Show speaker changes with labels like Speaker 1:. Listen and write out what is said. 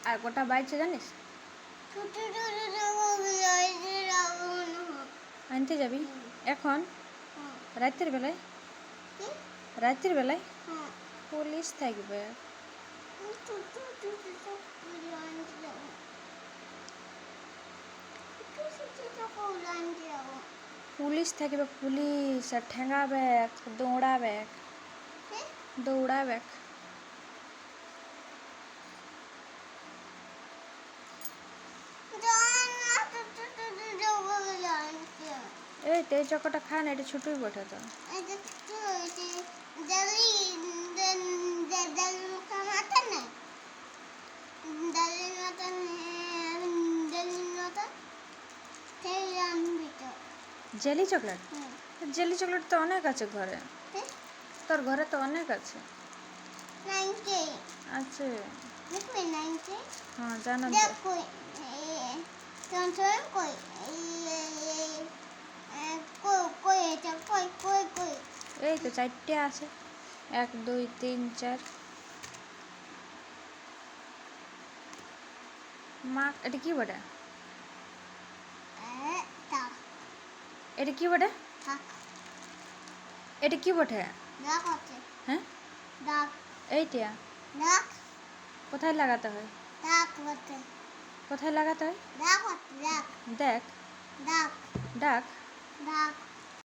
Speaker 1: আর গোটা বাইছে জানিস? আনতে যাবি এখন রাতের বেলায়? রাতের বেলায় পুলিশ থাকবে। পুলিশ থাকবে, পুলিশ আর ঠেঙাবে, দৌড়াবে দৌড়াবে। এই তো এই চকটা খা না, এটা ছোটই বটে তো। Jelly chocolate? জেলি চকলেট তো অনেক আছে ঘরে, তোর ঘরে তো অনেক আছে। আছে? হ্যাঁ জানো এই তো 4টে আছে, 1 2 3 4। মা এটা কি বটে? এটা কি বটে? এটা কি বটে? হ্যাঁ এইটা কোথায় লাগাতে হয়? কোথায় লাগাতে হয়? দেখ ডাক।